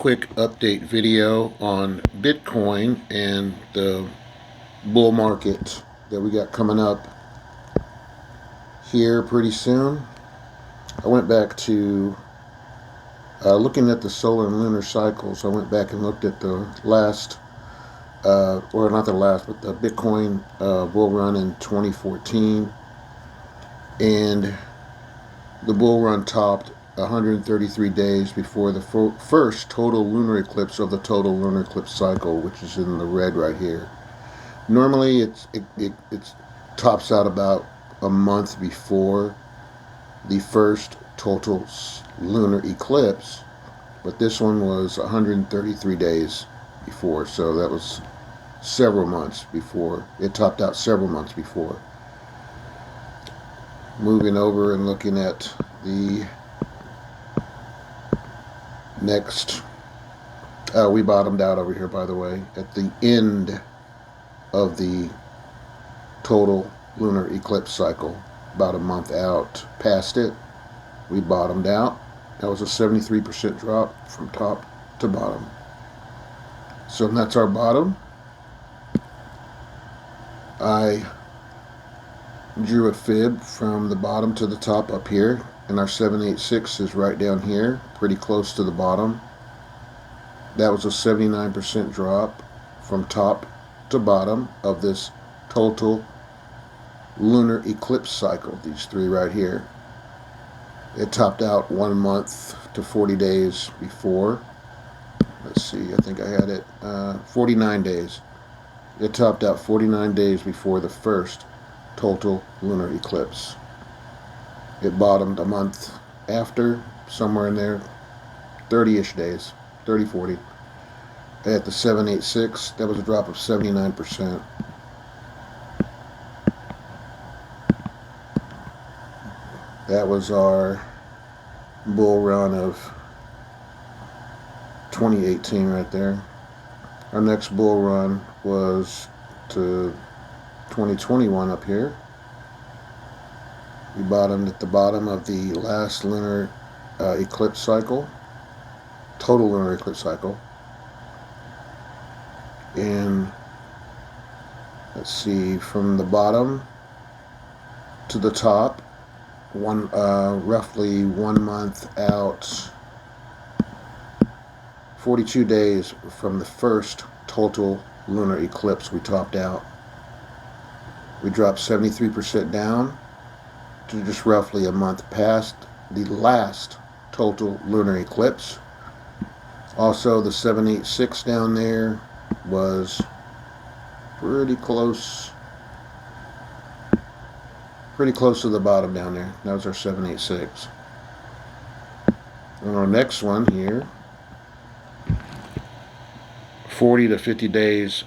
quick update video on Bitcoin and the bull market that we got coming up here pretty soon. I went back to looking at the solar and lunar cycles. I went back and looked at the last, or not the last, but the Bitcoin bull run in 2014, and the bull run topped 133 days before the first total lunar eclipse of the total lunar eclipse cycle, which is in the red right here. Normally it tops out about a month before the first total lunar eclipse, but this one was 133 days before, so that was several months before. It topped out several months before. Moving over and looking at the next, we bottomed out over here, by the way, at the end of the total lunar eclipse cycle, about a month out past it. We bottomed out. That was a 73% drop from top to bottom. So that's our bottom. I drew a fib from the bottom to the top up here, and our 786 is right down here, pretty close to the bottom. That was a 79% drop from top to bottom of this total lunar eclipse cycle, these three right here. It topped out 1 month to 40 days before. Let's see, I think I had it 49 days. It topped out 49 days before the first total lunar eclipse. It bottomed a month after, somewhere in there, 30-ish days, 30, 40. At the 786, that was a drop of 79%. That was our bull run of 2018 right there. Our next bull run was to 2021 up here. We bottomed at the bottom of the last lunar eclipse cycle, total lunar eclipse cycle. And let's see, from the bottom to the top, roughly 1 month out, 42 days from the first total lunar eclipse, we topped out. We dropped 73% down to just roughly a month past the last total lunar eclipse. Also, the 786 down there was pretty close to the bottom down there. That was our 786. And our next one here, 40 to 50 days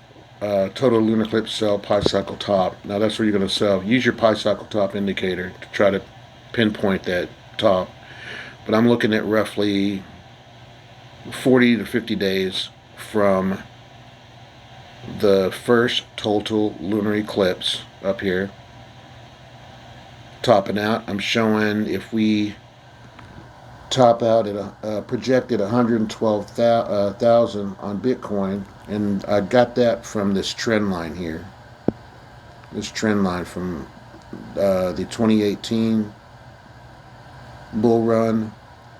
total lunar eclipse sell pi cycle top. Now that's where you're going to sell. Use your pi cycle top indicator to try to pinpoint that top. But I'm looking at roughly 40 to 50 days from the first total lunar eclipse up here topping out. I'm showing if we top out at a projected 112,000 on Bitcoin, and I got that from this trend line here. This trend line from the 2018 bull run,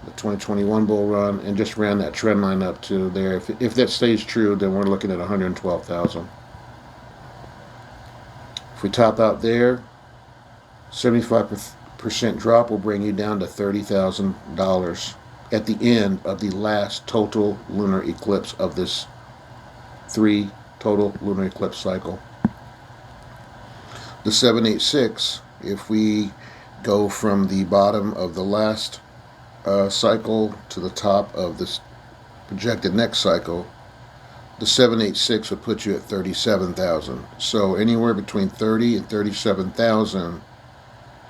the 2021 bull run, and just ran that trend line up to there. If that stays true, then we're looking at 112,000. If we top out there, 75% drop will bring you down to $30,000 at the end of the last total lunar eclipse of this 3 total lunar eclipse cycle. The 786, if we go from the bottom of the last cycle to the top of this projected next cycle, the 786 would put you at 37,000. So anywhere between 30 and 37,000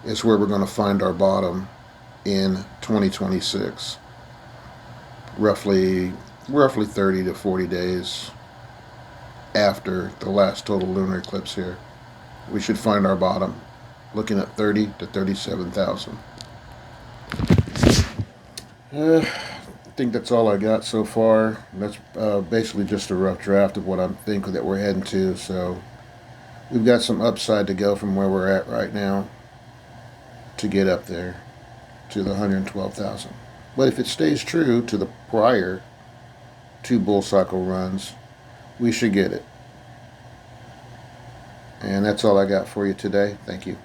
is where we're going to find our bottom in 2026. Roughly 30 to 40 days after the last total lunar eclipse here, we should find our bottom, looking at 30 to 37,000. think that's all I got so far. That's basically just a rough draft of what I'm thinking that we're heading to. So we've got some upside to go from where we're at right now to get up there to the 112,000. But if it stays true to the prior two bull cycle runs, we should get it. And that's all I got for you today. Thank you.